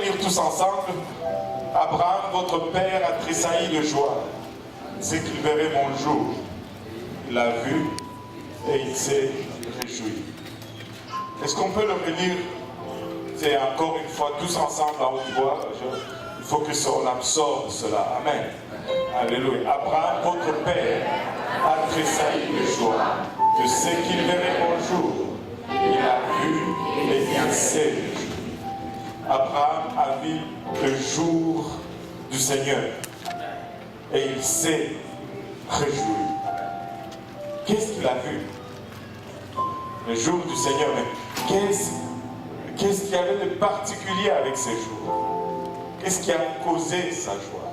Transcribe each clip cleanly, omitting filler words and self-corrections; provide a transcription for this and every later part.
lire tous ensemble. Abraham, votre père, a tressailli de joie. C'est qu'il verrait mon jour. Il l'a vu et il s'est réjoui. Est-ce qu'on peut le relire? C'est encore une fois tous ensemble à haute voix. Il faut que son absorbe cela. Amen. Alléluia. Abraham, votre père, a tressailli de joie de ce qu'il verrait mon jour. Il a vu et il s'est réjoui. Abraham a vu le jour du Seigneur et il s'est réjoui. Qu'est-ce qu'il a vu? Le jour du Seigneur. Mais qu'est-ce qu'il y avait de particulier avec ce jour? Qu'est-ce qui a causé sa joie?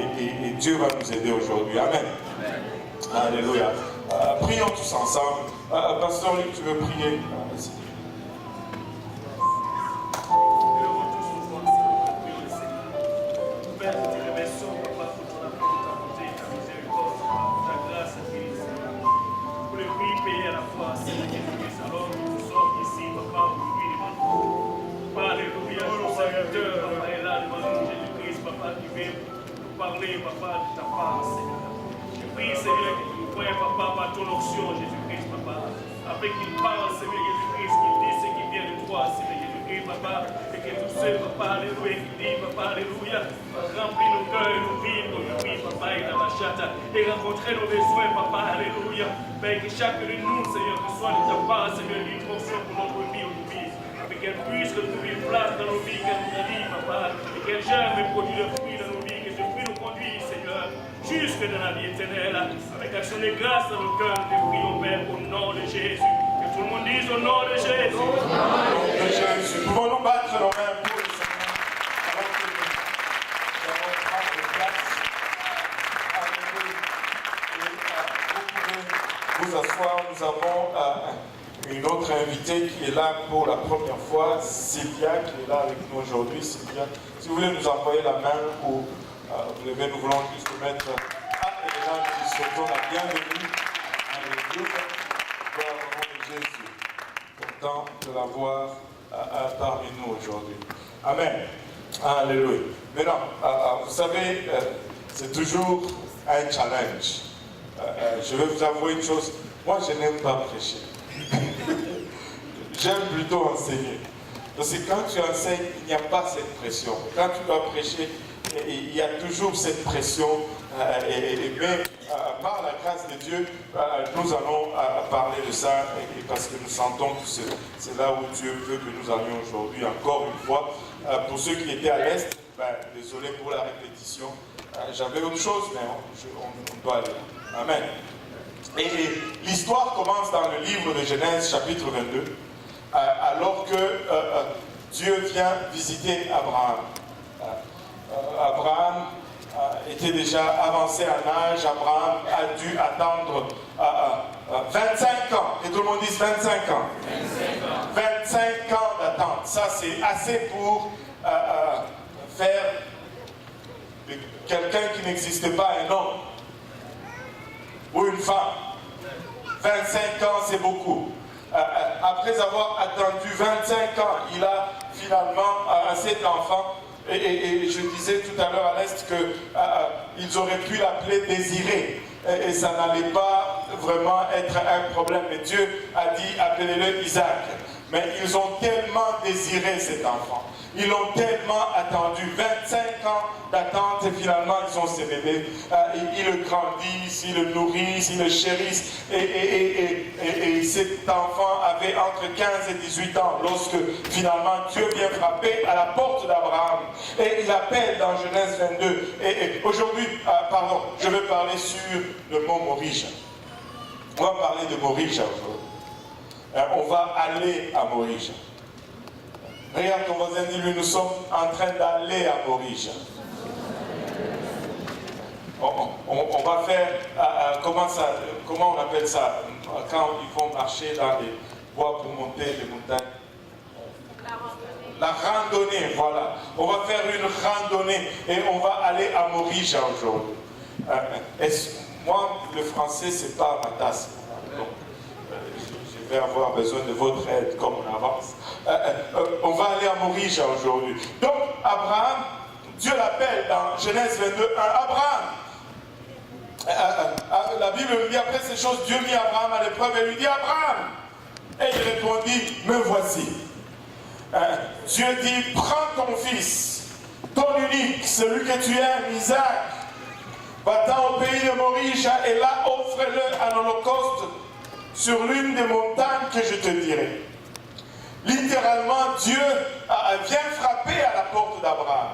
Et Dieu va nous aider aujourd'hui. Amen. Alléluia. Prions tous ensemble. Pasteur Luc, tu veux prier? Père, nous te remercions, Papa, pour ton amour, ta bonté, ta miséricorde, ta grâce infinie, pour le prix payé à la fois, Seigneur Jésus-Christ. Alors nous sommes ici, Papa, aujourd'hui devant nous. Alléluia, nos serviteurs, Papa, est là devant nous, Jésus-Christ, Papa, qui vient nous parler, Papa, de ta part, Seigneur. Je prie, Seigneur, que tu nous prennes, Papa, par ton onction, Jésus-Christ, Papa, afin qu'il parle, Seigneur Jésus-Christ, qu'il dise ce qui vient de toi, Seigneur Jésus-Christ, Papa, et que tout seul, Papa, Alléluia, qui dit, Papa, Alléluia, remplis nos cœurs et nos vies, Papa, et dans la chatte, et rencontrer nos besoins, Papa, Alléluia, mais que chacun de nous, Seigneur, reçoive de ta part, Seigneur, une portion pour notre vie aujourd'hui, et qu'elle puisse retrouver une place dans nos vies, qu'elle nous dit, Papa, et qu'elle germe et produise le fruit dans nos vies, que ce fruit nous conduise, Seigneur, jusque dans la vie éternelle, avec action de grâce dans nos cœurs, nous te prions, Père, au nom de Jésus. Que tout le monde dise au nom de Jésus. Au nom de Jésus. Pouvons-nous battre nos mains pour le Seigneur avant que nous allons prendre place. Alléluia. Vous pouvez vous asseoir. Nous avons une autre invitée qui est là pour la première fois, Sylvia, qui est là avec nous aujourd'hui. Sylvia, si vous voulez nous envoyer la main ou vous levez, nous voulons juste mettre et là nous souhaitons la bienvenue. Alléluia. Gloire au nom de Jésus. Content de la voir parmi nous aujourd'hui. Amen. Alléluia. Maintenant, vous savez, c'est toujours un challenge. Je vais vous avouer une chose. Moi, je n'aime pas prêcher. J'aime plutôt enseigner. Parce que quand tu enseignes, il n'y a pas cette pression. Quand tu dois prêcher, il y a toujours cette pression. Mais par la grâce de Dieu, nous allons parler de ça parce que nous sentons que c'est là où Dieu veut que nous allions aujourd'hui. Encore une fois, pour ceux qui étaient à l'Est, désolé pour la répétition. J'avais autre chose, mais on doit aller là. Amen. Et l'histoire commence dans le livre de Genèse, chapitre 22, alors que Dieu vient visiter Abraham. Abraham était déjà avancé en âge. Abraham a dû attendre 25 ans. Que tout le monde dise 25 ans. 25 ans d'attente. Ça, c'est assez pour faire de quelqu'un qui n'existe pas un homme ou une femme. 25 ans, c'est beaucoup. Après avoir attendu 25 ans, il a finalement cet enfant. Et je disais tout à l'heure à l'Est qu'ils auraient pu l'appeler Désiré. Et ça n'allait pas vraiment être un problème. Mais Dieu a dit, appelez-le Isaac. Mais ils ont tellement désiré cet enfant. Ils l'ont tellement attendu. 25 ans d'attente et finalement ils ont ces bébés. Ils le grandissent, ils le nourrissent, ils le chérissent. Et cet enfant avait entre 15 et 18 ans lorsque finalement Dieu vient frapper à la porte d'Abraham. Et il appelle dans Genèse 22. Et aujourd'hui, je vais parler sur le mot Morija. On va parler de Morija aujourd'hui. On va aller à Morija. Regarde ton voisin, dis-lui, nous sommes en train d'aller à Morija. On va faire, comment on appelle ça, quand ils vont marcher dans les bois pour monter les montagnes? La randonnée, voilà. On va faire une randonnée et on va aller à Morija aujourd'hui. Moi, le français, c'est pas ma tasse. Donc, je vais avoir besoin de votre aide comme on avance. On va aller à Morisha aujourd'hui. Donc, Abraham, Dieu l'appelle dans Genèse 22, 1, Abraham. La Bible nous dit, après ces choses, Dieu mit Abraham à l'épreuve et lui dit, Abraham. Et il répondit, me voici. Dieu dit, prends ton fils, ton unique, celui que tu aimes, Isaac, va-t'en au pays de Morisha et là offre-le en holocauste sur l'une des montagnes que je te dirai. Littéralement, Dieu vient frapper à la porte d'Abraham.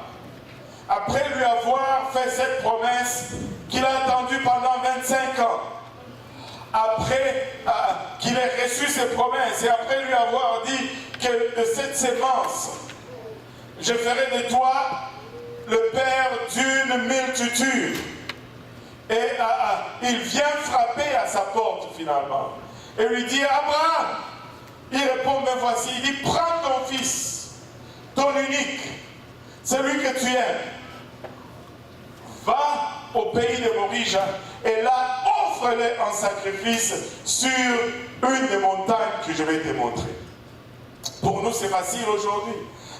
Après lui avoir fait cette promesse qu'il a attendue pendant 25 ans, après qu'il ait reçu ses promesses et après lui avoir dit que de cette sémence, je ferai de toi le père d'une multitude. Et il vient frapper à sa porte finalement. Et lui dit, Abraham, il répond, me voici. Il dit, prends ton fils, ton unique, celui que tu aimes. Va au pays de Morisha et là, offre-le en sacrifice sur une des montagnes que je vais te montrer. Pour nous, c'est facile aujourd'hui.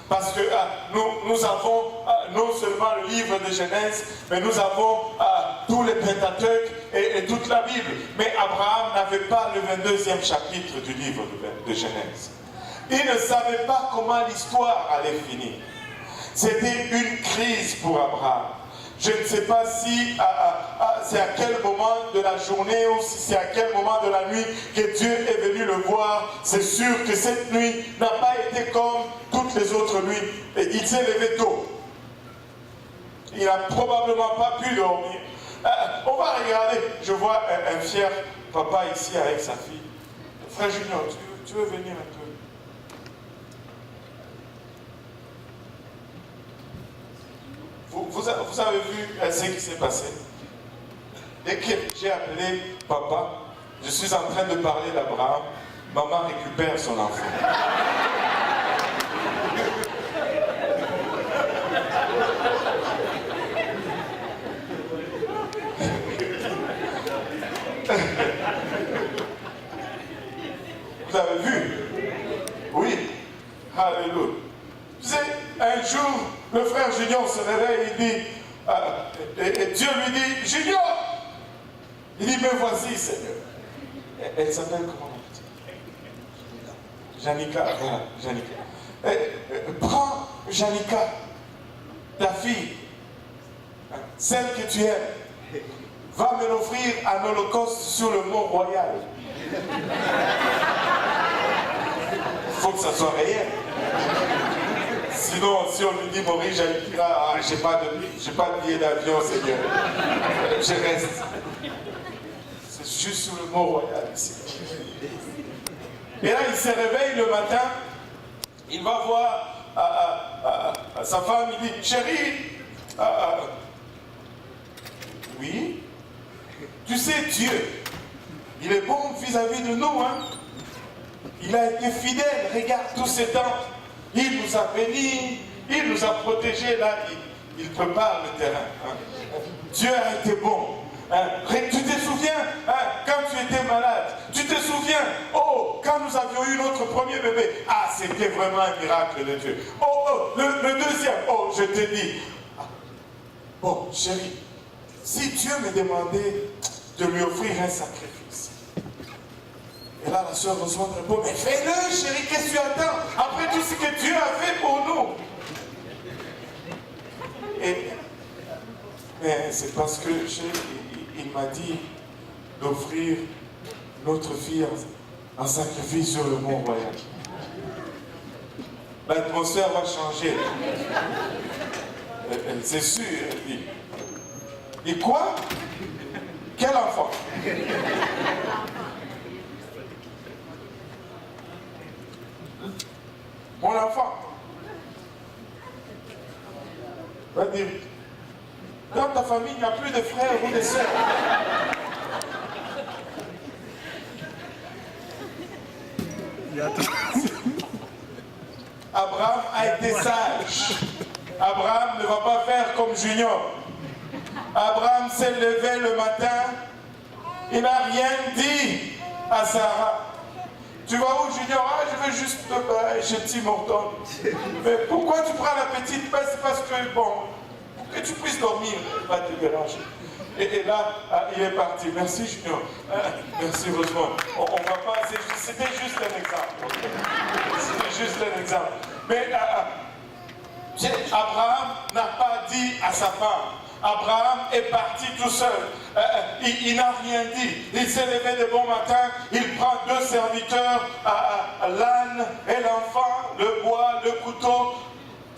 Parce que nous avons non seulement le livre de Genèse, mais nous avons tous les Pentateuques et toute la Bible. Mais Abraham n'avait pas le 22e chapitre du livre de Genèse. Il ne savait pas comment l'histoire allait finir. C'était une crise pour Abraham. Je ne sais pas si c'est à quel moment de la journée ou si c'est à quel moment de la nuit que Dieu est venu le voir. C'est sûr que cette nuit n'a pas été comme toutes les autres nuits. Et il s'est levé tôt. Il n'a probablement pas pu dormir. On va regarder. Je vois un fier papa ici avec sa fille. Frère Junior, tu veux venir un peu? Vous avez vu ce qui s'est passé. Dès que j'ai appelé papa, je suis en train de parler d'Abraham, maman récupère son enfant. Vous avez vu? Oui. Alléluia. Tu sais, un jour, le frère Junior se réveille, il dit, et Dieu lui dit, Junior! Il dit, me voici, Seigneur. Elle s'appelle comment? Janica, voilà, Janica. Prends Janica, ta fille, celle que tu aimes, va me l'offrir en holocauste sur le mont royal. Il faut que ça soit réel. Sinon, si on lui dit Maurice, il dira, j'ai pas de billet d'avion, Seigneur. Je reste. C'est juste sur le mont royal ici. Et là, il se réveille le matin, il va voir sa femme, il dit, chérie, oui, tu sais, Dieu, il est bon vis-à-vis de nous, hein. Il a été fidèle, regarde tous ces temps. Il nous a bénis, il nous a protégés, là, il prépare le terrain. Hein. Dieu a été bon. Hein. Tu te souviens, hein, quand tu étais malade, tu te souviens, oh, quand nous avions eu notre premier bébé, ah, c'était vraiment un miracle de Dieu. Oh, le deuxième, oh, je te dis, bon, chérie, si Dieu me demandait de lui offrir un sacrifice, et là, la soeur reçoit un répond, mais fais-le, chérie, qu'est-ce que tu attends? Après tout ce que Dieu a fait pour nous. Mais c'est parce que il m'a dit d'offrir notre fille en sacrifice sur le mont royal. L'atmosphère va changer. C'est sûr, elle dit. Et quoi? Quel enfant? Mon enfant. Va dire, dans ta famille, il n'y a plus de frères ou de sœurs. Abraham a été sage. Abraham ne va pas faire comme Junior. Abraham s'est levé le matin. Il n'a rien dit à Sarah. Tu vas où, Junior? Ah, je veux juste chez Tim Horton. Mais pourquoi tu prends la petite? C'est parce que, bon, pour que tu puisses dormir, pas te déranger. Et là, il est parti. Merci, Junior. Merci, Rosemont. On va pas. C'était juste un exemple. C'était juste un exemple. Mais Abraham n'a pas dit à sa femme. Abraham est parti tout seul. Il n'a rien dit. Il s'est levé de bon matin. Il prend 2 serviteurs, l'âne et l'enfant, le bois, le couteau.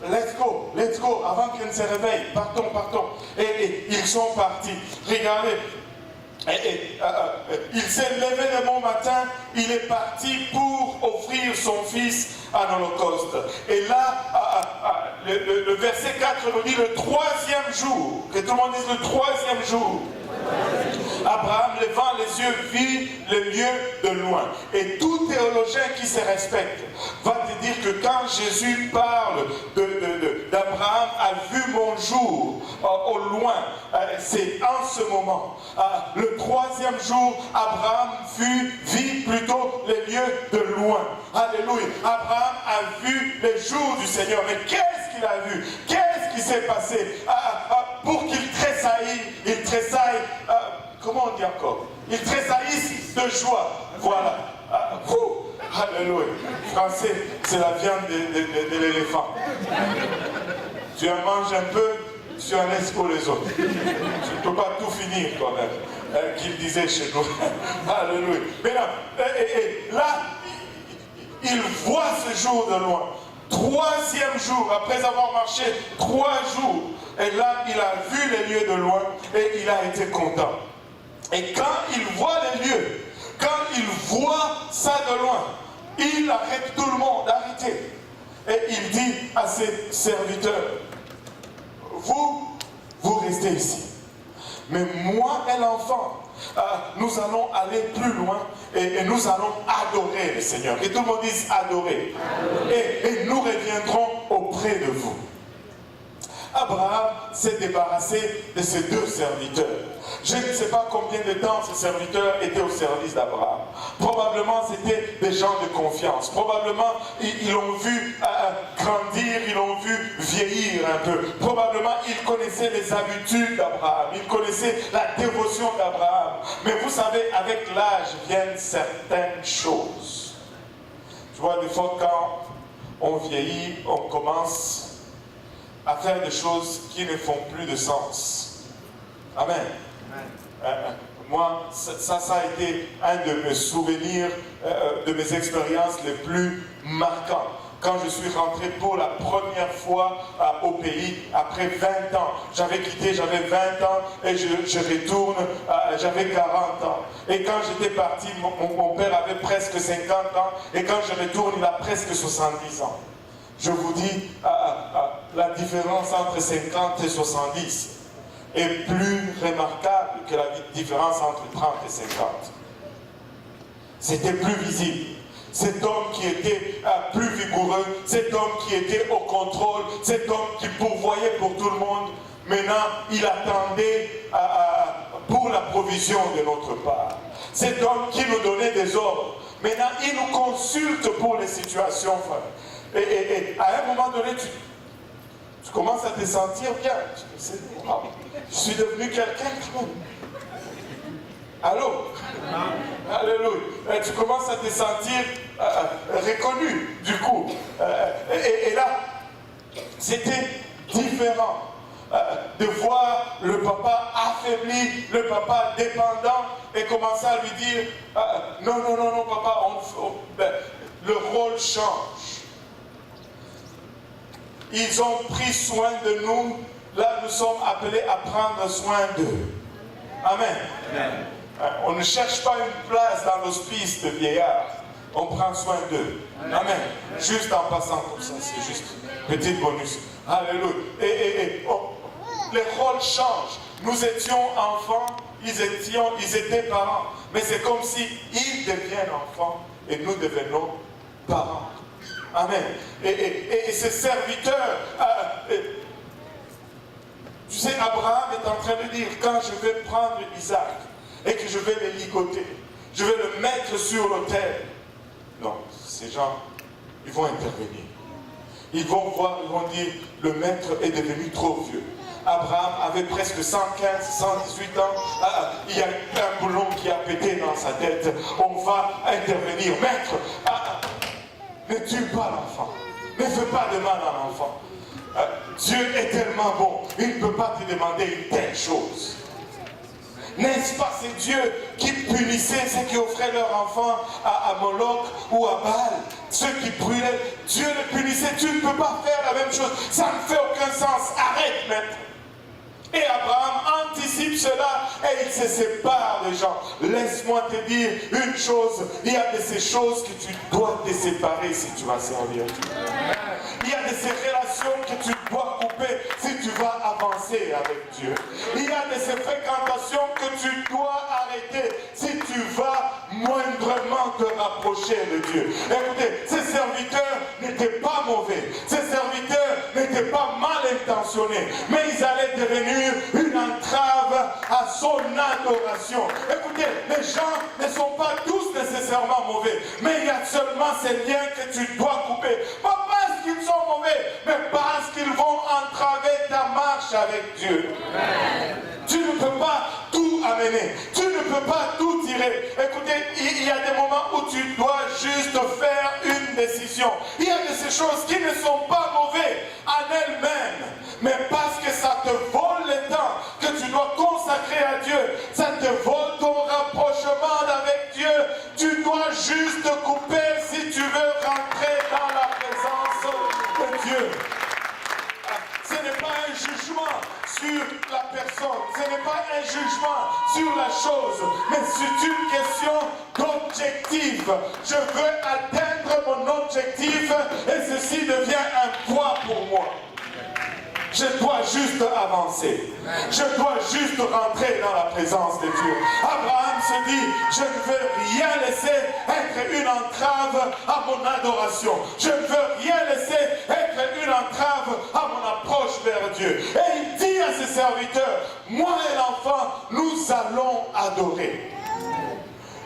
Let's go, avant qu'il ne se réveille. Partons. Et ils sont partis. Regardez. Il s'est levé de bon matin, il est parti pour offrir son fils en holocauste. Et là, le verset 4 nous dit le 3e jour, que tout le monde dise le 3e jour. Abraham, levant les yeux, vit le lieu de loin. Et tout théologien qui se respecte va te dire que quand Jésus parle d'Abraham a vu mon jour au loin, c'est en ce moment. Le 3e jour, Abraham vit plutôt les lieux de loin. Alléluia. Abraham a vu les jours du Seigneur. Mais qu'est-ce qu'il a vu? Qu'est-ce qui s'est passé? Pour qu'il tressaille, il tressaille. Comment on dit encore? Il tressaillisse de joie. Voilà. Alléluia. Français, c'est la viande de l'éléphant. Tu en manges un peu, tu en laisses pour les autres. Tu ne peux pas tout finir quand même. Qu'il disait chez nous. Alléluia. Maintenant, là, il voit ce jour de loin. 3e jour, après avoir marché 3 jours, et là, il a vu les lieux de loin et il a été content. Et quand il voit les lieux, quand il voit ça de loin, il arrête tout le monde, arrêtez. Et il dit à ses serviteurs, vous restez ici. Mais moi et l'enfant, nous allons aller plus loin et nous allons adorer le Seigneur. Et tout le monde dise adorer. Et nous reviendrons auprès de vous. Abraham s'est débarrassé de ses 2 serviteurs. Je ne sais pas combien de temps ces serviteurs étaient au service d'Abraham. Probablement c'était des gens de confiance. Probablement ils l'ont vu grandir, ils l'ont vu vieillir un peu. Probablement ils connaissaient les habitudes d'Abraham. Ils connaissaient la dévotion d'Abraham. Mais vous savez, avec l'âge viennent certaines choses. Tu vois, des fois quand on vieillit, on commence à faire des choses qui ne font plus de sens. Amen. Moi, ça a été un de mes souvenirs, de mes expériences les plus marquantes. Quand je suis rentré pour la première fois au pays, après 20 ans, j'avais quitté, j'avais 20 ans, et je retourne, j'avais 40 ans. Et quand j'étais parti, mon père avait presque 50 ans, et quand je retourne, il a presque 70 ans. Je vous dis, la différence entre 50 et 70 est plus remarquable que la différence entre 30 et 50. C'était plus visible. Cet homme qui était plus vigoureux, cet homme qui était au contrôle, cet homme qui pourvoyait pour tout le monde, maintenant il attendait pour la provision de notre part. Cet homme qui nous donnait des ordres, maintenant il nous consulte pour les situations, frère. Et à un moment donné, tu commences à te sentir bien. Je suis devenu quelqu'un quand même. Allô? Alléluia. Tu commences à te sentir reconnu, du coup. Et là, c'était différent. De voir le papa affaibli, le papa dépendant, et commencer à lui dire non, papa, le rôle change. Ils ont pris soin de nous. Là, nous sommes appelés à prendre soin d'eux. Amen. Amen. On ne cherche pas une place dans l'hospice de vieillards. On prend soin d'eux. Amen. Juste en passant comme ça, c'est juste petit bonus. Alléluia. Et les rôles changent. Nous étions enfants, ils étaient parents. Mais c'est comme si ils deviennent enfants et nous devenons parents. Amen. Et ces serviteurs, tu sais, Abraham est en train de dire, quand je vais prendre Isaac et que je vais le ligoter, je vais le mettre sur l'autel. ces gens, ils vont intervenir. Ils vont voir, ils vont dire, le maître est devenu trop vieux. Abraham avait presque 115, 118 ans. Il y a un boulon qui a pété dans sa tête. On va intervenir. Maître, ne tue pas l'enfant. Ne fais pas de mal à l'enfant. Dieu est tellement bon. Il ne peut pas te demander une telle chose. N'est-ce pas, c'est Dieu qui punissait ceux qui offraient leur enfant à Moloch ou à Baal, ceux qui brûlaient. Dieu le punissait. Tu ne peux pas faire la même chose. Ça ne fait aucun sens. Arrête, maître. Et Abraham anticipe cela et il se sépare des gens. Laisse-moi te dire une chose. Il y a de ces choses que tu dois te séparer si tu vas servir Dieu. Il y a de ces relations que tu dois couper si tu vas avancer avec Dieu. Il y a de ces fréquentations que tu dois arrêter si tu vas moindrement te rapprocher de Dieu. Écoutez, ces serviteurs n'étaient pas mauvais. Ces serviteurs n'étaient pas mal intentionnés. Mais ils allaient devenir une entrave à son adoration. Écoutez, les gens ne sont pas tous nécessairement mauvais. Mais il y a seulement ces liens que tu dois couper. Pas parce qu'ils sont mauvais, mais parce qu'ils vont entraver ta marche avec Dieu. Amen. Tu ne peux pas tout amener. Tu ne peux pas tout tirer. Écoutez, il y a des moments où tu dois juste faire une décision. Il y a de ces choses qui ne sont pas mauvaises en elles-mêmes. Mais parce que ça te vole le temps que tu dois consacrer à Dieu, ça te vole ton rapprochement avec Dieu, tu dois juste couper si tu veux rentrer dans la présence de Dieu. Ce n'est pas un jugement sur la personne, ce n'est pas un jugement sur la chose, mais c'est une question d'objectif. Je veux atteindre mon objectif et ceci devient un poids pour moi. Je dois juste avancer. Je dois juste rentrer dans la présence de Dieu. Abraham se dit, je ne veux rien laisser être une entrave à mon adoration. Je ne veux rien laisser être une entrave à mon approche vers Dieu. Et il dit à ses serviteurs, moi et l'enfant, nous allons adorer.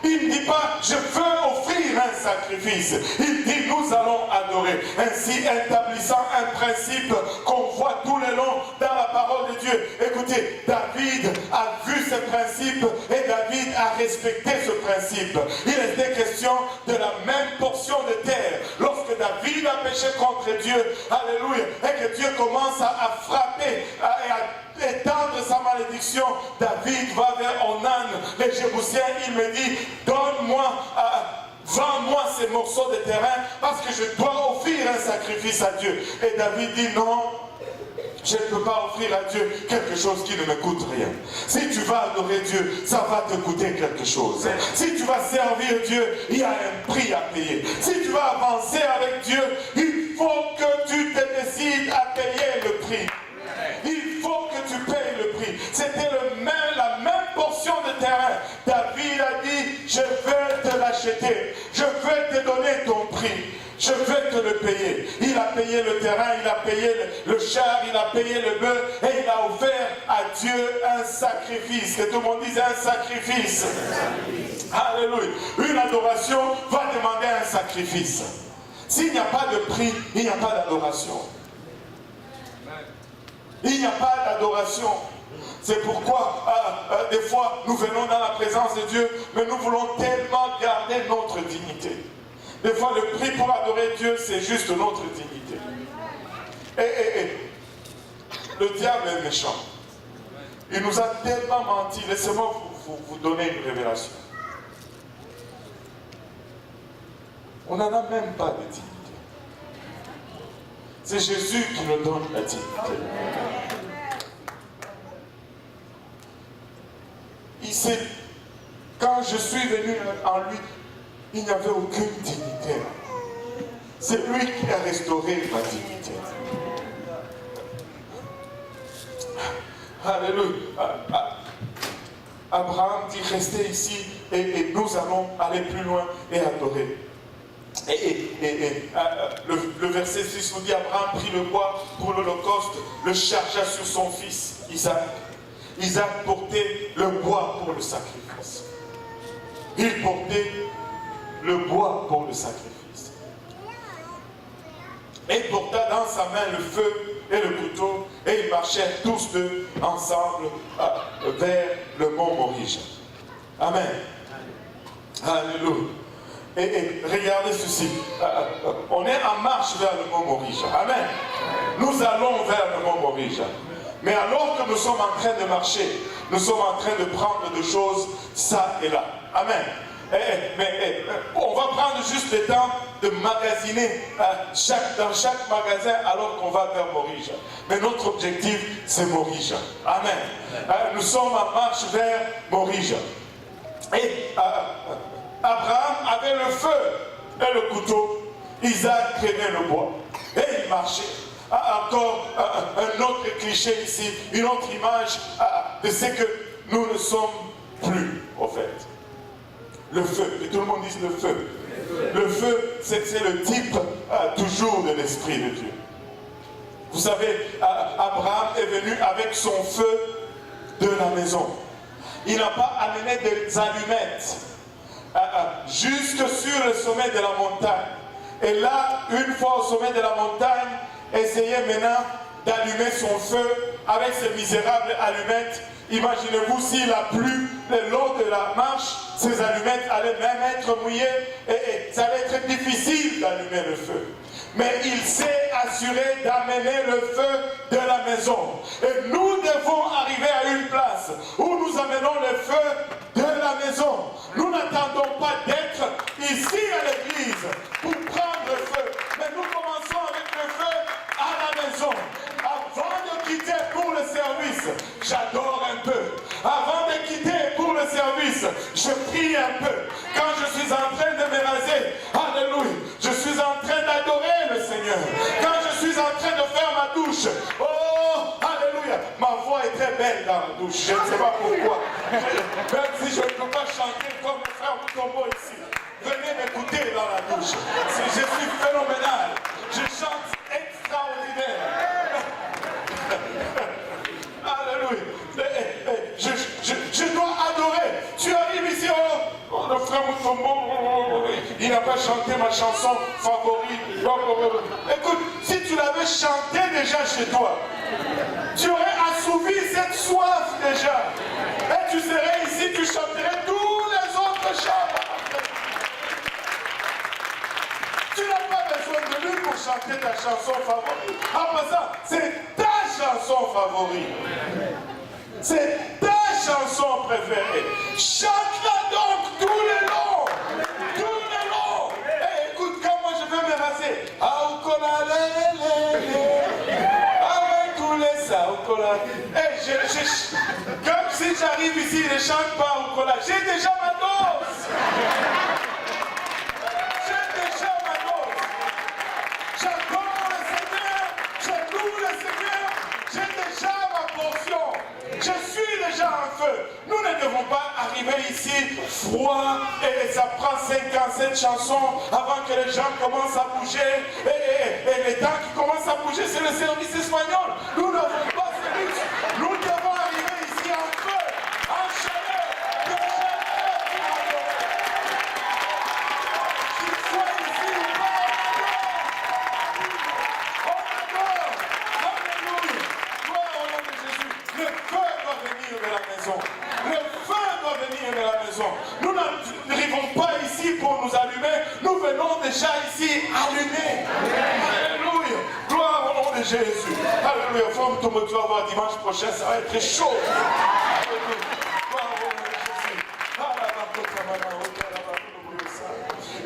Il ne dit pas, je veux offrir un sacrifice. Il dit, nous allons adorer. Ainsi, établissant un principe qu'on voit tout le long dans la parole de Dieu. Écoutez, David a vu ce principe et David a respecté ce principe. Il était question de la même portion de terre. Lorsque David a péché contre Dieu, alléluia, et que Dieu commence à frapper et à étendre sa malédiction, David va vers Onan, le Jébusien, il me dit, donne-moi, vends-moi ces morceaux de terrain parce que je dois offrir un sacrifice à Dieu. Et David dit, non, je ne peux pas offrir à Dieu quelque chose qui ne me coûte rien. Si tu vas adorer Dieu, ça va te coûter quelque chose. Si tu vas servir Dieu, il y a un prix à payer. Si tu vas avancer avec Dieu, il faut que tu te décides à payer le prix. Il faut que tu payes le prix. C'était la même portion de terrain. David a dit, je vais te l'acheter. Je vais te donner ton prix. Je vais te le payer. Il a payé le terrain, il a payé le char, il a payé le bœuf et il a offert à Dieu un sacrifice. Que tout le monde dise un sacrifice. Alléluia. Une adoration va demander un sacrifice. S'il n'y a pas de prix, il n'y a pas d'adoration. Il n'y a pas d'adoration. C'est pourquoi, des fois, nous venons dans la présence de Dieu, mais nous voulons tellement garder notre dignité. Des fois, le prix pour adorer Dieu, c'est juste notre dignité. Le diable est méchant. Il nous a tellement menti. Laissez-moi vous donner une révélation. On n'en a même pas de dignité. C'est Jésus qui nous donne la dignité. Quand je suis venu en lui, il n'y avait aucune dignité. C'est lui qui a restauré ma dignité. Alléluia. Abraham dit, restez ici et nous allons aller plus loin et adorer. Le verset 6 nous dit, Abraham prit le bois pour l'holocauste, le chargea sur son fils Isaac. Isaac portait le bois pour le sacrifice. Il portait le bois pour le sacrifice. et porta dans sa main le feu et le couteau, et ils marchèrent tous deux ensemble vers le mont Moria. Amen. Alléluia. Et regardez ceci. On est en marche vers le mont Moria. Amen. Nous allons vers le mont Moria. Mais alors que nous sommes en train de marcher, nous sommes en train de prendre des choses ça et là. Amen. On va prendre juste le temps de magasiner dans chaque magasin alors qu'on va vers Moria. Mais notre objectif, c'est Moria. Amen. Nous sommes en marche vers Moria. Et Abraham avait le feu et le couteau. Isaac prenait le bois. Et il marchait. Encore un autre cliché ici, une autre image de ce que nous ne sommes plus, au fait. Le feu, et tout le monde dit le feu. Le feu, c'est le type toujours de l'Esprit de Dieu. Vous savez, Abraham est venu avec son feu de la maison. Il n'a pas amené des allumettes jusque sur le sommet de la montagne. Et là, une fois au sommet de la montagne, essayez maintenant d'allumer son feu avec ces misérables allumettes. Imaginez-vous s'il a plu le long de la marche, ces allumettes allaient même être mouillées et ça allait être difficile d'allumer le feu. Mais il s'est assuré d'amener le feu de la maison. Et nous devons arriver à une place où nous amenons le feu de la maison. Nous n'attendons pas d'être ici à l'église pour prendre le feu. Mais nous commençons avec le feu à la maison. Avant de quitter pour le service, j'adore un peu. Avant de quitter pour le service, je prie un peu. Quand je suis en train de me raser, alléluia, je suis en train d'adorer le Seigneur. Quand je suis en train de faire ma douche, oh, alléluia, ma voix est très belle dans la douche. Je ne sais pas pourquoi. Même si je ne peux pas chanter comme le frère Mutombo ici. Venez m'écouter dans la douche. Je suis phénoménal. Je chante extraordinaire. Alléluia. Je dois adorer. Tu arrives ici, oh, le frère Mutombo, il n'a pas chanté ma chanson favorite. Écoute, si tu l'avais chanté déjà chez toi, tu aurais assouvi cette soif déjà. Et tu serais ici, tu chanterais tous les autres chants. Tu n'as pas besoin de lui pour chanter ta chanson favorite. En passant, c'est ta chanson favorite. C'est ta chanson préférée. Chante-la donc tous les longs. Tous les longs. Et écoute, quand moi je veux me raser. Avec tous les saokola. Comme si j'arrive ici, je ne chante pas au cola. J'ai déjà ma dose. Je suis déjà en feu. Nous ne devons pas arriver ici froid et ça prend 5 ans cette chanson avant que les gens commencent à bouger. Et les temps qui commencent à bouger, c'est le service espagnol. Nous n'avons pas ce luxe. Nous devons arriver ici en feu, en chaleur, de chaleur pour adorer. Qu'il soit ici ou pas, on adore. Alléluia. Gloire au nom de Jésus. Le feu doit venir de la maison. Le feu doit venir de la maison. Nous n'arrivons pas ici pour nous allumer. Nous venons déjà ici allumer. Alléluia. Gloire au nom de Jésus. Alléluia. Forme ton mot, tu vas voir dimanche prochain, ça va être chaud. Alléluia. Gloire au nom de Jésus.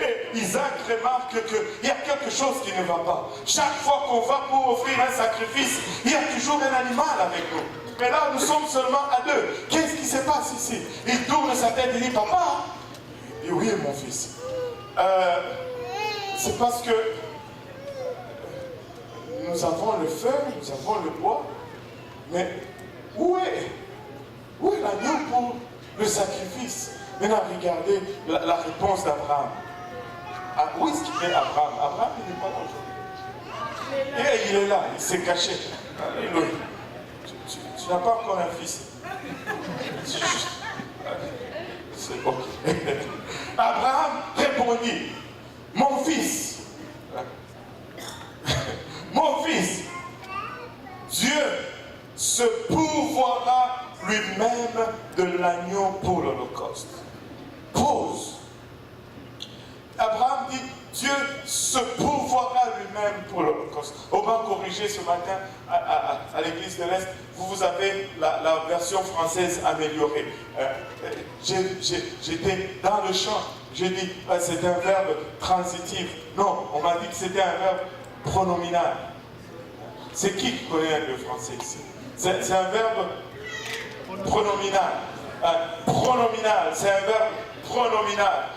Et Isaac remarque qu'il y a quelque chose qui ne va pas. Chaque fois qu'on va pour offrir un sacrifice, il y a toujours un animal avec nous. Mais là, nous sommes seulement à deux. Qu'est-ce qui se passe ici? Il tourne sa tête et dit, papa. Et oui, mon fils. C'est parce que nous avons le feu, nous avons le bois. Mais où est l'agneau pour le sacrifice? Maintenant, regardez la réponse d'Abraham. Où est-ce qu'il est Abraham? Abraham, il n'est pas là aujourd'hui. Et il est là, il s'est caché. Alléluia. Tu n'as pas encore un fils. C'est ok. Abraham répondit, mon fils. mon fils, Dieu se pourvoira lui-même de l'agneau pour l'Holocauste. Pause. Abraham dit, Dieu se pourvoira lui-même pour l'Holocauste. On va corriger ce matin à l'église de l'Est. Vous avez la version française améliorée. J'étais dans le champ. J'ai dit, c'est un verbe transitif. Non, on m'a dit que c'était un verbe pronominal. C'est qui connaît le français ici? C'est un verbe pronominal. Pronominal, c'est un verbe pronominal.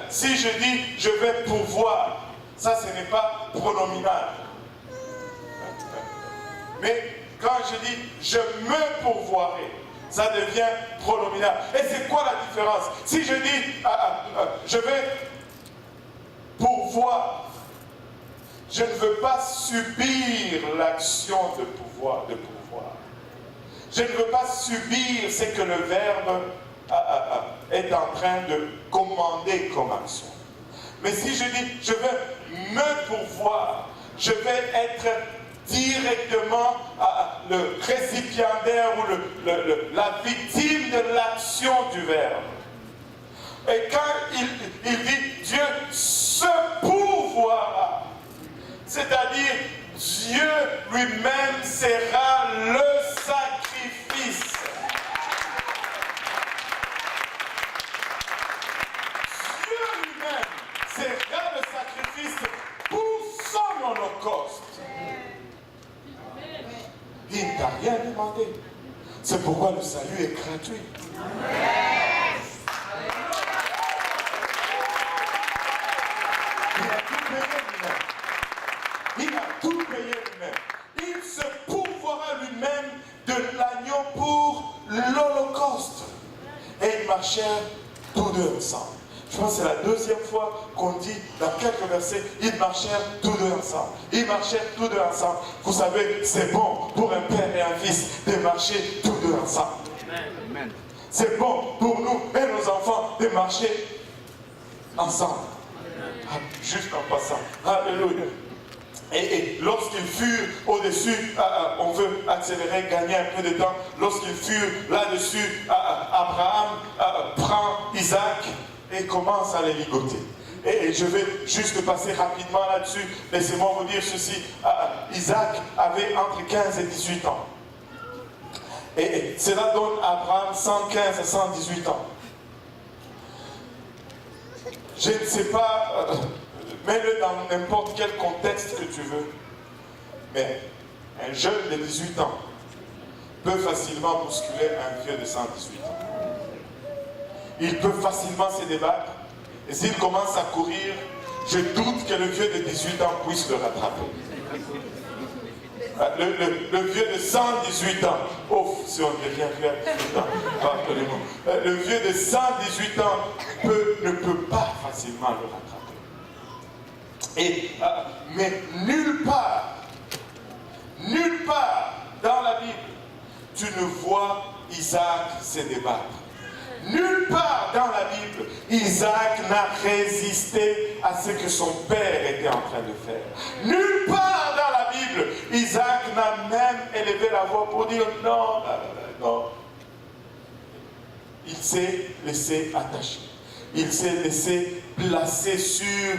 Si je dis je vais pourvoir, ça ce n'est pas pronominal. Mais quand je dis je me pourvoirai, ça devient pronominal. Et c'est quoi la différence? Si je dis je vais pourvoir, je ne veux pas subir l'action de pouvoir. Je ne veux pas subir ce que le verbe est en train de commander comme action. Mais si je dis je vais me pourvoir, je vais être directement le récipiendaire ou la victime de l'action du verbe. Et quand il dit Dieu se pourvoira, c'est-à-dire Dieu lui-même sera le sacrifice. Dieu lui-même sera le sacrifice pour son holocauste. Il ne t'a rien demandé. C'est pourquoi le salut est gratuit. Il a tout payé lui-même. Il se pourvoira lui-même de l'agneau pour l'Holocauste. Et ils marchèrent tous deux ensemble. Je pense que c'est la deuxième fois qu'on dit dans quelques versets, ils marchèrent tous deux ensemble. Ils marchèrent tous deux ensemble. Vous savez, c'est bon pour un père et un fils de marcher tous deux ensemble. Amen. C'est bon pour nous et nos enfants de marcher ensemble. Juste en passant. Alléluia. Et lorsqu'ils furent au-dessus, on veut accélérer, gagner un peu de temps. Lorsqu'ils furent là-dessus, Abraham prend Isaac et commence à les ligoter. Et je vais juste passer rapidement là-dessus. Laissez-moi vous dire ceci. Isaac avait entre 15 et 18 ans. Et cela donne à Abraham 115 à 118 ans. Je ne sais pas, mets-le dans n'importe quel contexte que tu veux. Mais un jeune de 18 ans peut facilement bousculer un vieux de 118 ans. Il peut facilement se débattre. Et s'il commence à courir, je doute que le vieux de 18 ans puisse le rattraper. Le vieux de 118 ans, oh, si on devient vieux à 18 ans, pardonnez-moi. Le vieux de 118 ans ne peut pas facilement le rattraper. Mais nulle part dans la Bible, tu ne vois Isaac se débattre. Nulle part dans la Bible, Isaac n'a résisté à ce que son père était en train de faire. Nulle part dans la Bible, Isaac n'a même élevé la voix pour dire non, non. Il s'est laissé attacher. Il s'est laissé placer sur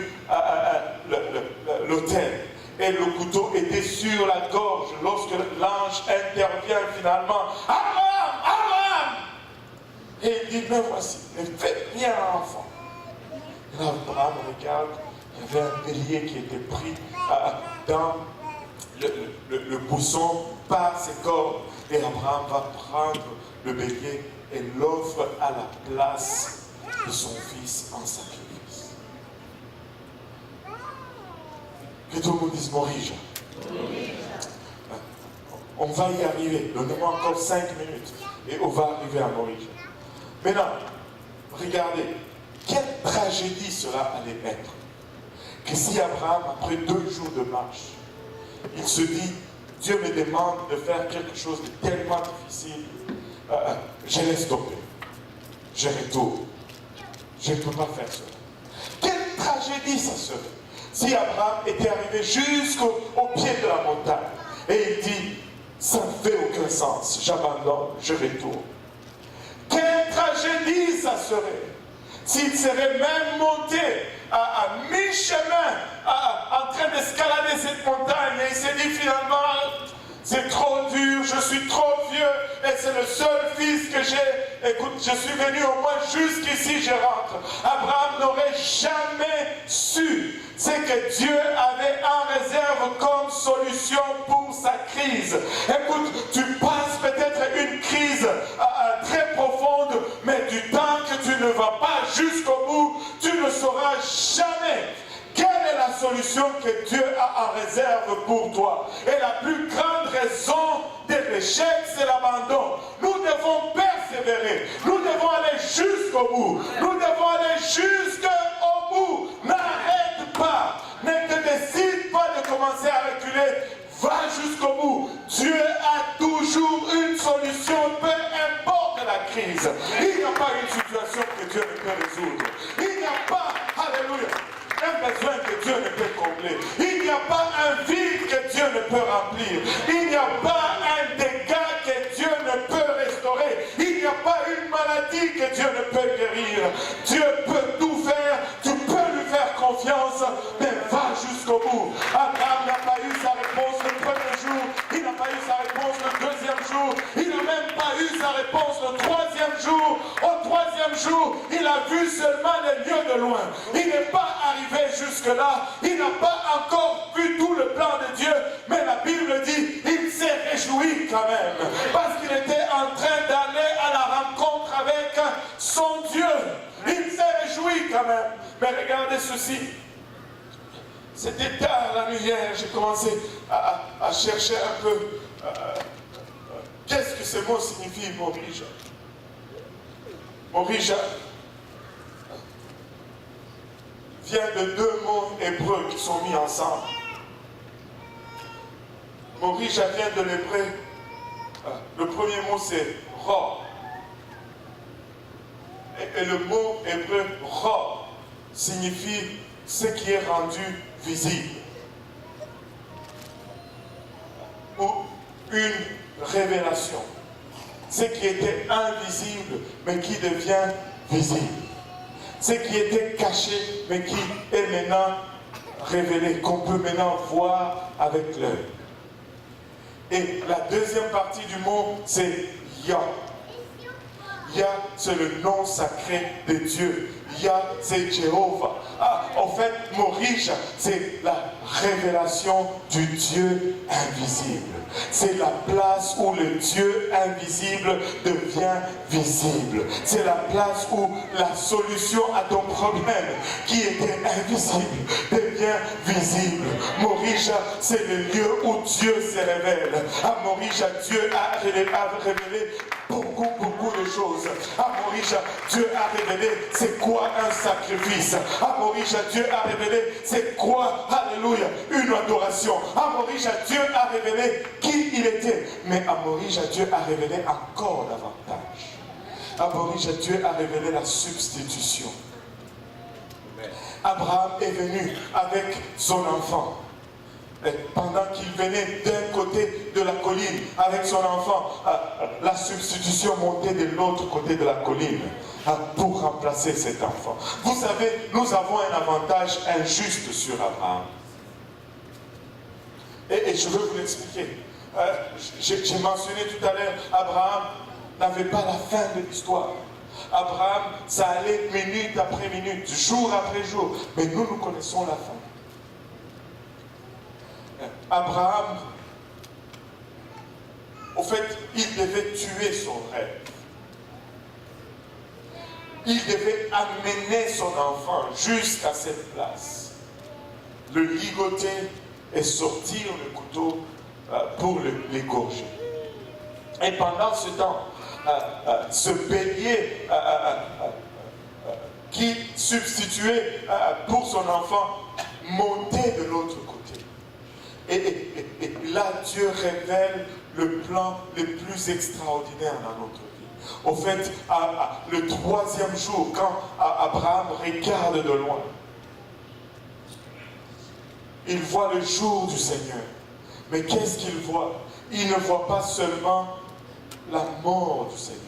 l'autel. Et le couteau était sur la gorge lorsque l'ange intervient finalement. Abraham, Abraham! Et il dit, mais voici, ne faites rien à l'enfant. Et là, Abraham regarde, il y avait un bélier qui était pris dans le buisson par ses cordes. Et Abraham va prendre le bélier et l'offre à la place de son fils en sacrifice. Que tout le monde dise Morija. On va y arriver. Donnez-moi encore 5 minutes et on va arriver à Morija. Maintenant, regardez, quelle tragédie cela allait être. Que si Abraham, après 2 jours de marche, il se dit, Dieu me demande de faire quelque chose de tellement difficile, je laisse tomber. Je retourne. Je ne peux pas faire cela. Quelle tragédie ça serait. si Abraham était arrivé jusqu'au pied de la montagne, et il dit, ça ne fait aucun sens, j'abandonne, je retourne. Quelle tragédie ça serait s'il serait même monté à mi-chemin, en train d'escalader cette montagne, et il s'est dit finalement, c'est trop dur, je suis trop vieux, et c'est le seul fils que j'ai. Écoute, je suis venu au moins jusqu'ici, je rentre. Abraham n'aurait jamais su ce que Dieu avait en réserve comme solution pour sa crise. Écoute, tu passes peut-être une crise très profonde, mais du temps que tu ne vas pas jusqu'au bout, tu ne sauras jamais quelle est la solution que Dieu a en réserve pour toi. Et la plus grande raison de l'échec, c'est l'abandon. Nous devons persévérer. Nous devons aller jusqu'au bout. Nous devons aller jusqu'au bout. N'arrête pas. Ne te décide pas de commencer à reculer. Va jusqu'au bout. Dieu a toujours une solution, peu importe la crise. Il n'y a pas une situation que Dieu ne peut résoudre. Il n'y a pas, alléluia, un besoin que Dieu ne peut combler. Il n'y a pas un vide que Dieu ne peut remplir. Il n'y a pas un dégât que Dieu ne peut restaurer. Il n'y a pas une maladie que Dieu ne peut guérir. Dieu peut tout faire. Tu peux lui faire confiance, mais va jusqu'au bout. Abraham n'a pas eu sa réponse le premier jour. Il n'a pas eu sa réponse le deuxième jour. Il n'a même pas eu sa réponse le troisième jour. Au troisième jour, il a vu seulement les lieux de loin. Il n'est pas arrivé jusque-là. Il n'a pas encore vu tout le plan de Dieu. Mais la Bible dit, il s'est réjoui quand même. Parce qu'il était en train d'aller à la rencontre avec son Dieu. Il s'est réjoui quand même. Mais regardez ceci. C'était tard la nuit hier. J'ai commencé à chercher un peu qu'est-ce que ce mot signifie, Morija. Morija vient de deux mots hébreux qui sont mis ensemble. Morija vient de l'hébreu. Le premier mot c'est Ro. Et le mot hébreu Ro signifie ce qui est rendu visible. Ou une révélation. Ce qui était invisible, mais qui devient visible. Ce qui était caché, mais qui est maintenant révélé, qu'on peut maintenant voir avec l'œil. Et la deuxième partie du mot, c'est Yah. Yah, c'est le nom sacré de Dieu. Yah, c'est Jéhovah. En fait, Morija, c'est la révélation du Dieu invisible. C'est la place où le Dieu invisible devient visible. C'est la place où la solution à ton problème, qui était invisible, devient visible. Morija, c'est le lieu où Dieu se révèle. À Morija, Dieu a révélé beaucoup de choses. À Morija, Dieu a révélé c'est quoi un sacrifice. À Morija, Dieu a révélé c'est quoi, alléluia, une adoration. À Morija, Dieu a révélé qui il était. Mais à Morija, Dieu a révélé encore davantage. À Morija, Dieu a révélé la substitution. Abraham est venu avec son enfant. Et pendant qu'il venait d'un côté de la colline avec son enfant, la substitution montait de l'autre côté de la colline pour remplacer cet enfant. Vous savez, nous avons un avantage injuste sur Abraham. Et je veux vous l'expliquer. J'ai mentionné tout à l'heure, Abraham n'avait pas la fin de l'histoire. Abraham, ça allait minute après minute, jour après jour. Mais nous connaissons la fin. Abraham, au fait, il devait tuer son rêve. Il devait amener son enfant jusqu'à cette place, le ligoter et sortir le couteau pour l'égorger. Et pendant ce temps, ce bélier qui substituait pour son enfant montait de l'autre côté. Et là, Dieu révèle le plan le plus extraordinaire dans notre vie. Au fait, le troisième jour, quand Abraham regarde de loin, il voit le jour du Seigneur. Mais qu'est-ce qu'il voit? Il ne voit pas seulement la mort du Seigneur.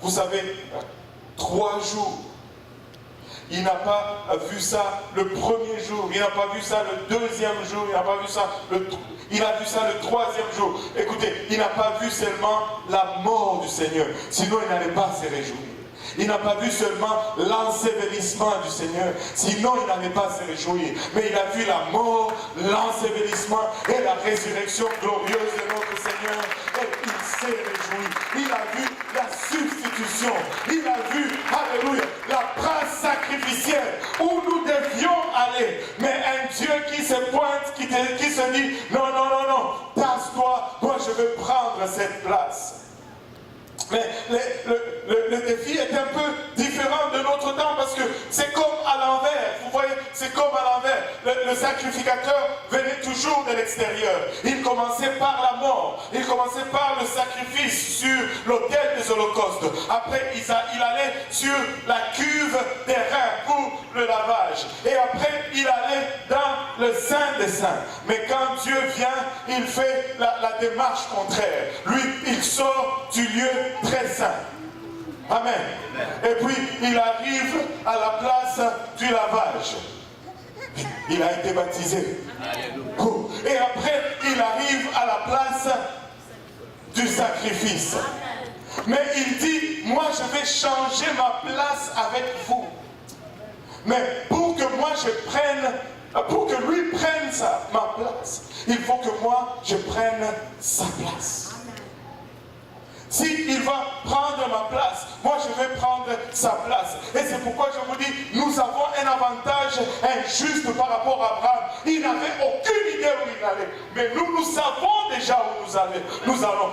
Vous savez, 3 jours. Il n'a pas vu ça le premier jour, il n'a pas vu ça le deuxième jour, il n'a pas vu ça il a vu ça le 3e jour. Écoutez, il n'a pas vu seulement la mort du Seigneur, sinon il n'allait pas se réjouir. Il n'a pas vu seulement l'ensevelissement du Seigneur, sinon il n'allait pas se réjouir. Mais il a vu la mort, l'ensevelissement et la résurrection glorieuse de notre Seigneur. Et il s'est réjoui. Il a vu la substitution. Il a vu, alléluia, la place sacrificielle où nous devions aller. Mais un Dieu qui se pointe, qui se dit, non, non, non, non, tasse-toi, moi je veux prendre cette place. Mais le défi est un peu différent de notre temps parce que c'est comme à l'envers. Vous voyez, c'est comme à l'envers. Le sacrificateur venait toujours de l'extérieur. Il commençait par la mort. Il commençait par le sacrifice sur l'autel des holocaustes. Après, il allait sur la cuve des reins pour le lavage. Et après, il allait dans le Saint des Saints. Mais quand Dieu vient, il fait la démarche contraire. Lui, il sort du lieu très saint. Amen. Et puis il arrive à la place du lavage. Il a été baptisé. Et après il arrive à la place du sacrifice. Mais il dit, moi je vais changer ma place avec vous. Mais pour que moi je prenne, pour que lui prenne ma place, il faut que moi je prenne sa place. S'il va prendre ma place, moi je vais prendre sa place. Et c'est pourquoi je vous dis, nous avons un avantage injuste par rapport à Abraham. Il n'avait aucune idée où il allait. Mais nous savons déjà où nous allons.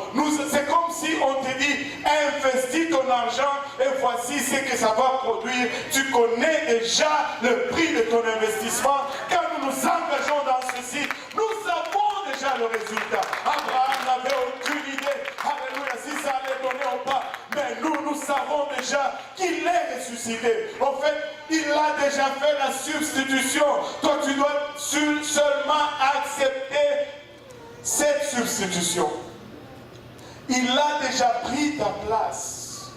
C'est comme si on te dit, investis ton argent et voici ce que ça va produire. Tu connais déjà le prix de ton investissement. Quand nous nous engageons dans ceci, nous savons déjà le résultat. Abraham n'avait aucune idée. Alléluia, si ça allait donner ou pas. Mais nous savons déjà qu'il est ressuscité. En fait, il a déjà fait la substitution. Toi, tu dois seulement accepter cette substitution. Il a déjà pris ta place.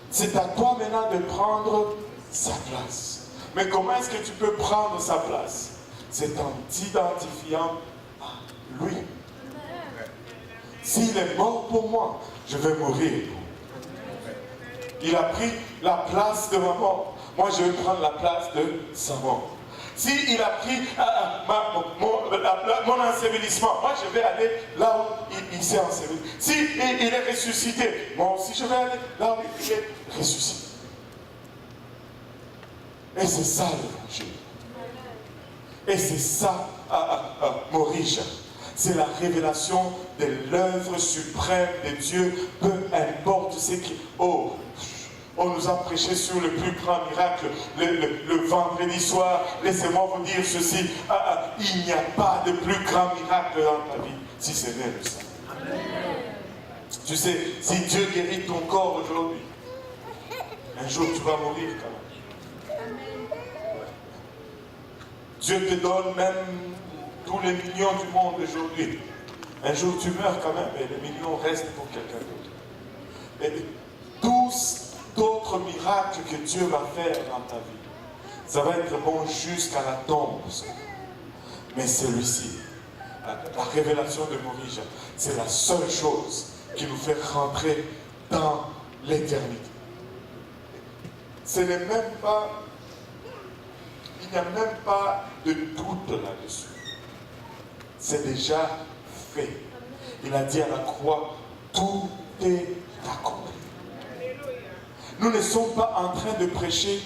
C'est à toi maintenant de prendre sa place. Mais comment est-ce que tu peux prendre sa place? C'est en t'identifiant à lui. S'il est mort pour moi, je vais mourir. Il a pris la place de ma mort. Moi, je vais prendre la place de sa mort. S'il a pris mon ensevelissement, moi, je vais aller là où il s'est enseveli. S'il est ressuscité, moi aussi, je vais aller là où il est ressuscité. Et c'est ça l'évangile. Et c'est ça, Maurice. C'est la révélation de l'œuvre suprême de Dieu, peu importe ce qui... Oh, on nous a prêché sur le plus grand miracle le vendredi soir. Laissez-moi vous dire ceci. Il n'y a pas de plus grand miracle dans ta vie si ce n'est le sang. Tu sais, si Dieu guérit ton corps aujourd'hui, un jour tu vas mourir quand même. Dieu te donne même tous les millions du monde aujourd'hui. Un jour tu meurs quand même et les millions restent pour quelqu'un d'autre. Et tous d'autres miracles que Dieu va faire dans ta vie, ça va être bon jusqu'à la tombe. Mais celui-ci, la révélation de Maurice, c'est la seule chose qui nous fait rentrer dans l'éternité. Ce n'est même pas, il n'y a même pas de doute là-dessus. C'est déjà fait. Il a dit à la croix, tout est accompli. Nous ne sommes pas en train de prêcher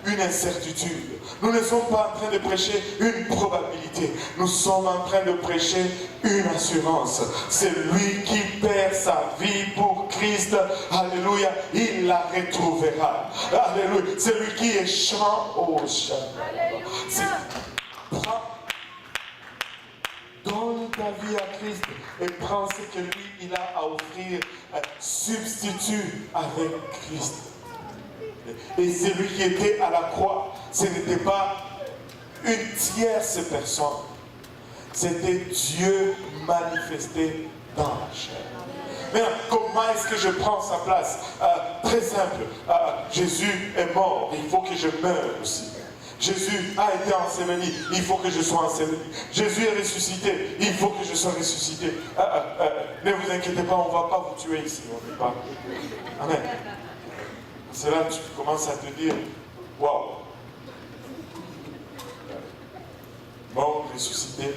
une incertitude. Nous ne sommes pas en train de prêcher une probabilité. Nous sommes en train de prêcher une assurance. C'est lui qui perd sa vie pour Christ. Alléluia. Il la retrouvera. Alléluia. C'est lui qui est champ au champ. Donne ta vie à Christ et prends ce que lui, il a à offrir. Substitue avec Christ. Et celui qui était à la croix, ce n'était pas une tierce personne. C'était Dieu manifesté dans la chair. Maintenant, comment est-ce que je prends sa place? Très simple. Jésus est mort, il faut que je meure aussi. Jésus a été enseveli, il faut que je sois enseveli. Jésus est ressuscité, il faut que je sois ressuscité. Ne vous inquiétez pas, on ne va pas vous tuer ici, on n'est pas. Amen. C'est là que tu commences à te dire, waouh. Mort, ressuscité.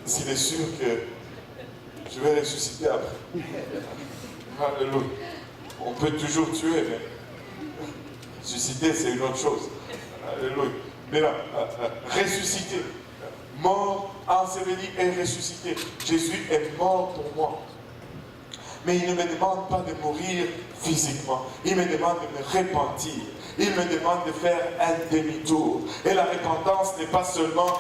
S'il est sûr que je vais ressusciter après. Alléluia. On peut toujours tuer, mais ressusciter, c'est une autre chose. Alléluia. Mais là, ressuscité, mort, enseveli et ressuscité. Jésus est mort pour moi. Mais il ne me demande pas de mourir physiquement. Il me demande de me repentir. Il me demande de faire un demi-tour. Et la repentance n'est pas seulement,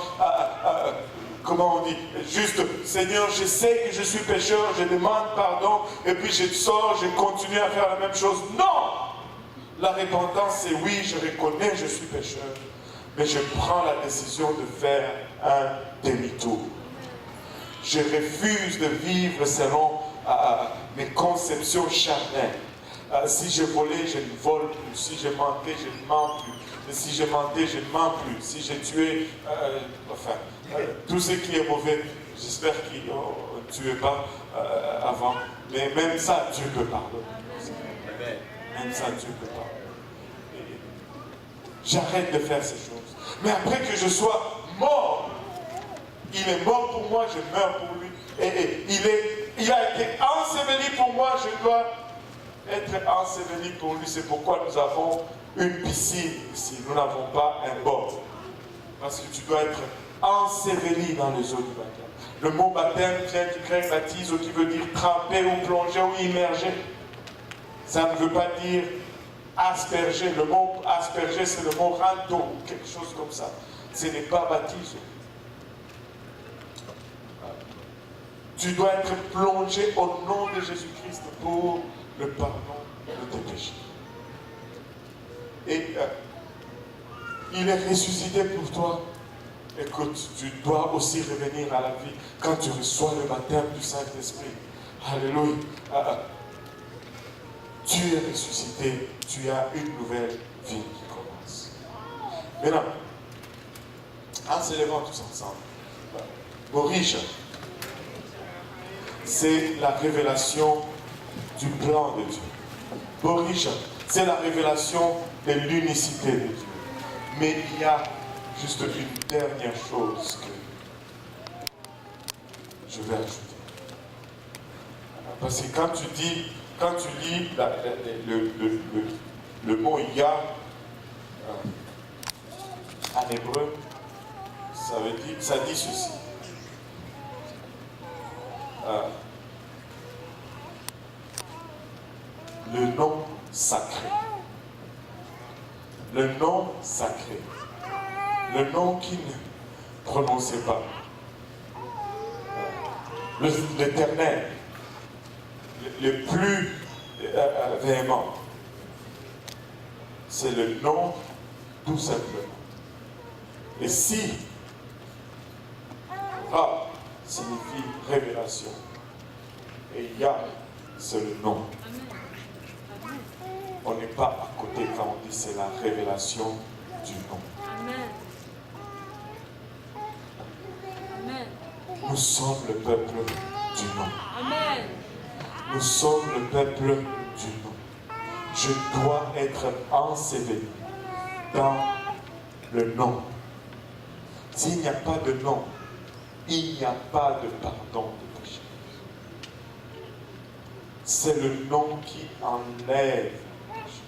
comment on dit, juste, Seigneur, je sais que je suis pécheur, je demande pardon, et puis je sors, je continue à faire la même chose. Non! La repentance, c'est oui, je reconnais que je suis pécheur, mais je prends la décision de faire un demi-tour. Je refuse de vivre selon mes conceptions charnelles. Si je volais, je ne vole plus. Si je mentais, je ne mens plus. Et si je mentais, je ne mens plus. Si j'ai tué, tout ce qui est mauvais, j'espère qu'ils ne tuaient pas avant. Mais même ça, Dieu peut pardonner. Même ça, Dieu peut pardonner. J'arrête de faire ces choses. Mais après que je sois mort, il est mort pour moi, je meurs pour lui. Et il a été enseveli pour moi, je dois être enseveli pour lui. C'est pourquoi nous avons une piscine ici. Nous n'avons pas un bord. Parce que tu dois être enseveli dans les eaux du baptême. Le mot baptême vient du grec baptise, qui veut dire tremper ou plonger ou immerger. Ça ne veut pas dire asperger. Le mot asperger, c'est le mot rando, ou quelque chose comme ça. Ce n'est pas baptise. Tu dois être plongé au nom de Jésus-Christ pour le pardon de tes péchés. Et il est ressuscité pour toi. Écoute, tu dois aussi revenir à la vie quand tu reçois le baptême du Saint-Esprit. Alléluia. Tu es ressuscité, tu as une nouvelle vie qui commence. Maintenant, en se levant tous ensemble, Borisha, c'est la révélation du plan de Dieu. Borisha, c'est la révélation de l'unicité de Dieu. Mais il y a juste une dernière chose que je vais ajouter. Parce que quand tu lis le mot Yah en hébreu, ça dit ceci. Le nom sacré. Le nom sacré. Le nom qui ne prononçait pas. L'Éternel. Le plus véhément. C'est le nom tout simplement. Et si Ra signifie révélation. Et Yah, c'est le nom. On n'est pas à côté quand on dit c'est la révélation du nom. Nous sommes le peuple du nom. Amen. Nous sommes le peuple du nom. Je dois être enseveli dans le nom. S'il n'y a pas de nom, il n'y a pas de pardon de péché. C'est le nom qui enlève le péché.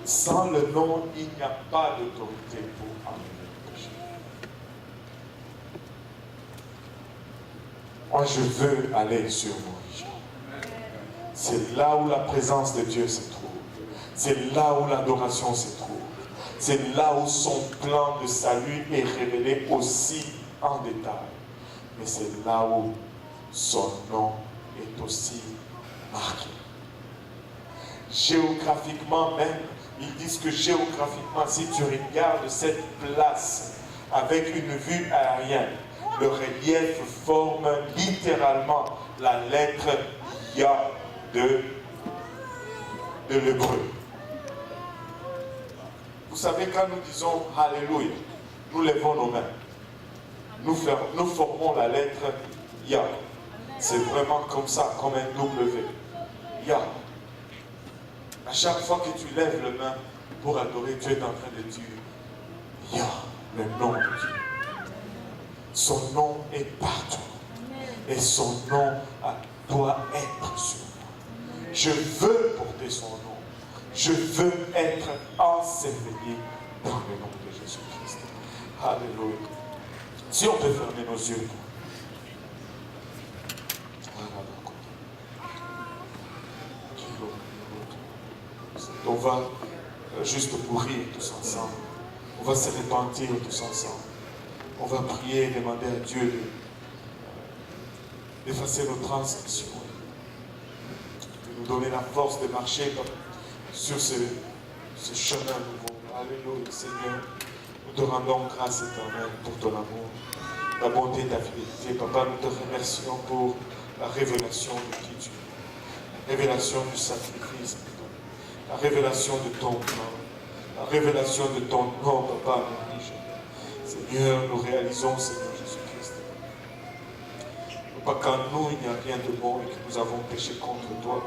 Sans le nom, il n'y a pas d'autorité pour enlever le péché. Moi, je veux aller sur mon religion. C'est là où la présence de Dieu se trouve. C'est là où l'adoration se trouve. C'est là où son plan de salut est révélé aussi en détail. Mais c'est là où son nom est aussi marqué. Géographiquement même, Ils disent que géographiquement, si tu regardes cette place avec une vue aérienne, le relief forme littéralement la lettre Ya de l'hébreu. Vous savez, quand nous disons Alléluia, nous levons nos mains. Nous formons la lettre Ya. C'est vraiment comme ça, comme un W. Ya. À chaque fois que tu lèves les mains pour adorer, tu es en train de dire Ya, le nom de Dieu. Son nom est partout. Et son nom doit être sur moi. Je veux porter son nom. Je veux être enseveli dans le nom de Jésus-Christ. Alléluia. Si on peut fermer nos yeux. On va juste pour rire tous ensemble. On va se repentir tous ensemble. On va prier, demander à Dieu d'effacer nos transgressions, de nous donner la force de marcher sur ce chemin nouveau. Alléluia, Seigneur. Nous te rendons grâce éternelle pour ton amour, ta bonté, ta fidélité. Papa, nous te remercions pour la révélation de qui tu es, la révélation du sacrifice, la révélation de ton plan, la révélation de ton nom, Papa. Seigneur, nous réalisons, Seigneur Jésus-Christ, Papa, qu'en nous, il n'y a rien de bon et que nous avons péché contre toi.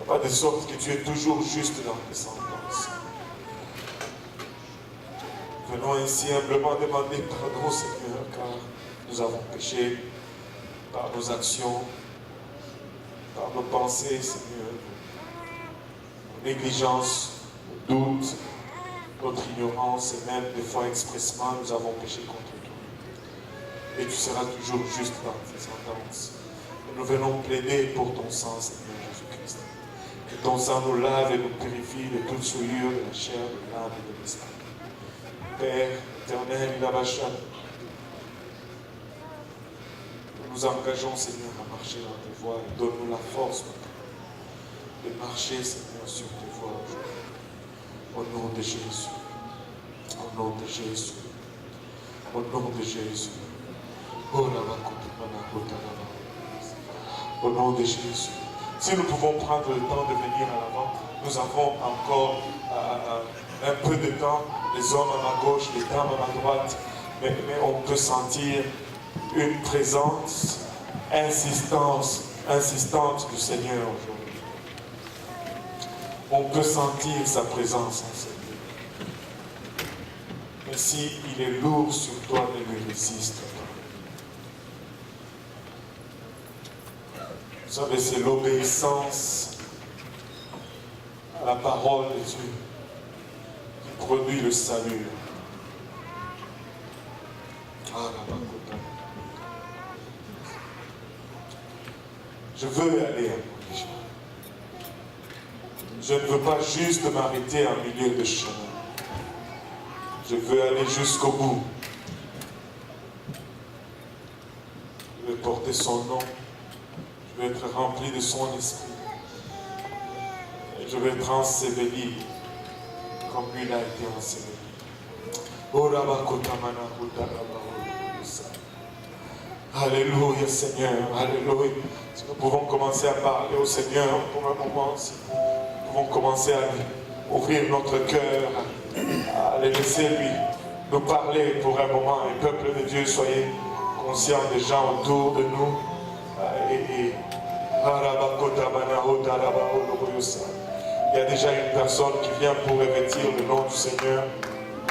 Papa, de sorte que tu es toujours juste dans tes sentences. Venons ainsi humblement demander pardon, Seigneur, car nous avons péché par nos actions, par nos pensées, Seigneur, nos négligences, nos doutes, notre ignorance et même des fois expressement, nous avons péché contre toi. Et tu seras toujours juste dans tes sentences. Et nous venons plaider pour ton sang, Seigneur Jésus-Christ. Que ton sang nous lave et nous purifie de toute souillure de la chair, de l'âme et de l'esprit. Père éternel, Ilabachan, nous nous engageons, Seigneur, à marcher dans tes voies et donne-nous la force de marcher, Seigneur, sur tes voies aujourd'hui. Au nom de Jésus. Au nom de Jésus. Au nom de Jésus. Au nom de Jésus. Si nous pouvons prendre le temps de venir à l'avant, nous avons encore un peu de temps, les hommes à ma gauche, les dames à ma droite, mais on peut sentir une présence insistante du Seigneur aujourd'hui. On peut sentir sa présence en Seigneur. Mais s'il est lourd sur toi, ne lui résiste pas. Vous savez, c'est l'obéissance à la parole de Dieu qui produit le salut. Je veux aller à mon chemin. Je ne veux pas juste m'arrêter en milieu de chemin. Je veux aller jusqu'au bout. Je veux porter son nom. Je veux être rempli de son esprit. Et je veux être enseveli comme lui a été enseveli. Alléluia, Seigneur. Alléluia. Si nous pouvons commencer à parler au Seigneur pour un moment, si nous pouvons commencer à ouvrir notre cœur, à le laisser lui nous parler pour un moment. Et peuple de Dieu, soyez conscients des gens autour de nous. Il y a déjà une personne qui vient pour revêtir le nom du Seigneur. Je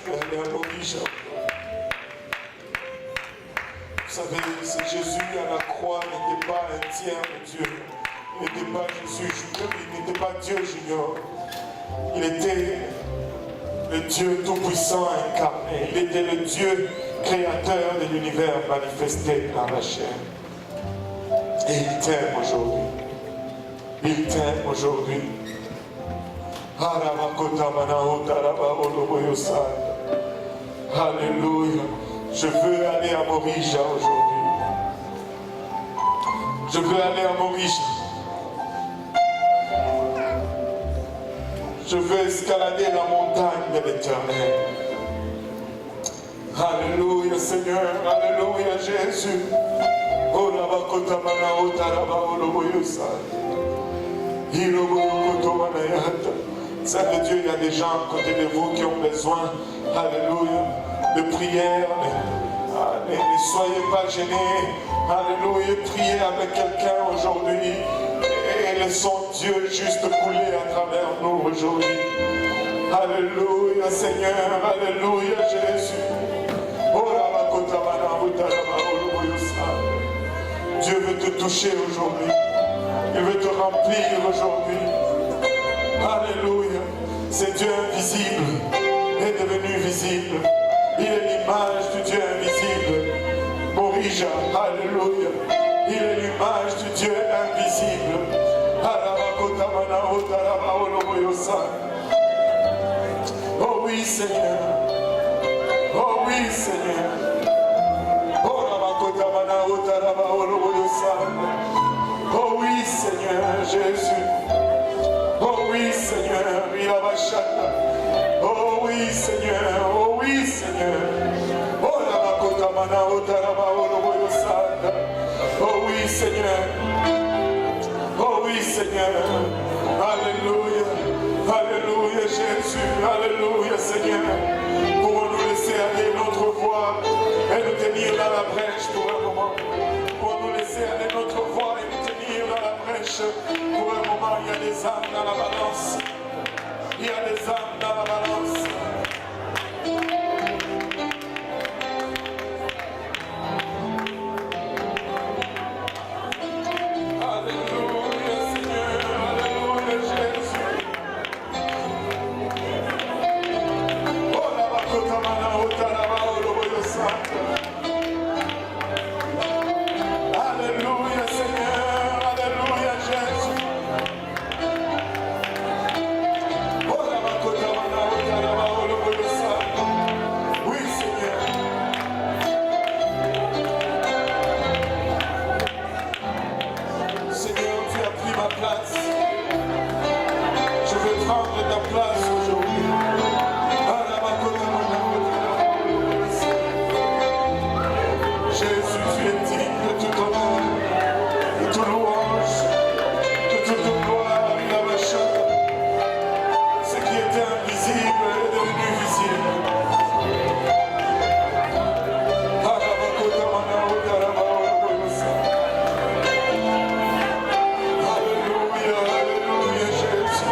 vais aller à l'oblige. Vous savez, c'est Jésus à la croix n'était pas un tiers de Dieu. Il n'était pas Jésus junior, il n'était pas Dieu junior. Il était le Dieu tout-puissant incarné. Il était le Dieu créateur de l'univers manifesté dans la chair. Et il t'aime aujourd'hui. Il t'aime aujourd'hui. Alléluia. Je veux aller à Morija aujourd'hui. Je veux aller à Morija. Je veux escalader la montagne de l'Éternel. Alléluia Seigneur, Alléluia Jésus. Saint de Dieu, il y a des gens à côté de vous qui ont besoin, alléluia, de prière. Ne soyez pas gênés. Alléluia, priez avec quelqu'un aujourd'hui. Et laissons Dieu juste couler à travers nous aujourd'hui. Alléluia Seigneur, Alléluia Jésus. Dieu veut te toucher aujourd'hui. Il veut te remplir aujourd'hui. Alléluia. C'est Dieu invisible est devenu visible. Il est l'image du Dieu invisible. Morija, Alléluia. Il est l'image du Dieu invisible. Oh oui Seigneur. Oh oui Seigneur. Oh oui Seigneur Jésus. Oh oui Seigneur. Oh oui Seigneur. Oh oui Seigneur. Oh oui Seigneur. Oh oui Seigneur. Alléluia. Alléluia Jésus. Alléluia Seigneur. Pour nous laisser aller notre voie et nous tenir dans la brèche pour un moment. Pour nous laisser aller notre voie et nous tenir dans la brèche pour un moment. Il y a des âmes dans la balance. Il y a des âmes dans la balance. Alléluia Seigneur. Alléluia Jésus. Oh la bakota mana otaraba oloboyo santa. Alléluia Seigneur, Alléluia Jésus. Oh la bakota mana otaraba oloboyo santa. Oui Seigneur. Seigneur, tu as pris ma place. Je veux prendre ta place aujourd'hui. Jésus, tu es digne de tout honneur, de toute louange, de toute gloire. Ce qui était invisible est devenu visible. Alléluia, Alléluia Jésus.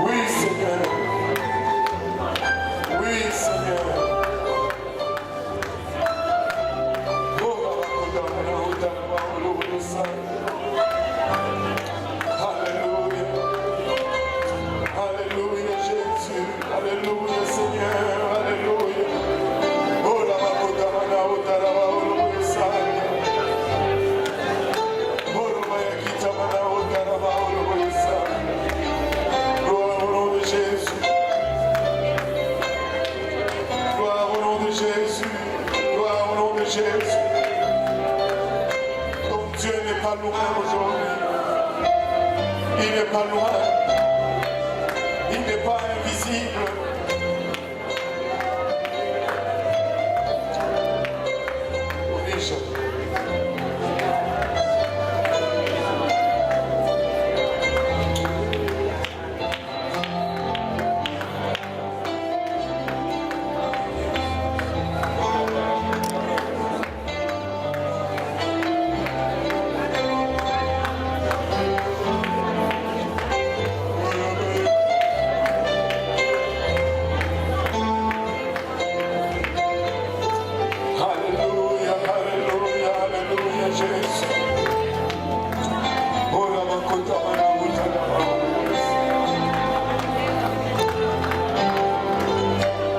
Oui Seigneur. Oui Seigneur. Alléluia. Alléluia Jésus. Alléluia Seigneur. Alléluia. Oh la bakota mana otaraba oloboyo santa. Oh la bakita mana otaraba oloboyo santa. Gloire au nom de Jésus. Gloire au nom de Jésus. Gloire au nom de Jésus. Ton Dieu n'est pas loin aujourd'hui. Il n'est pas loin.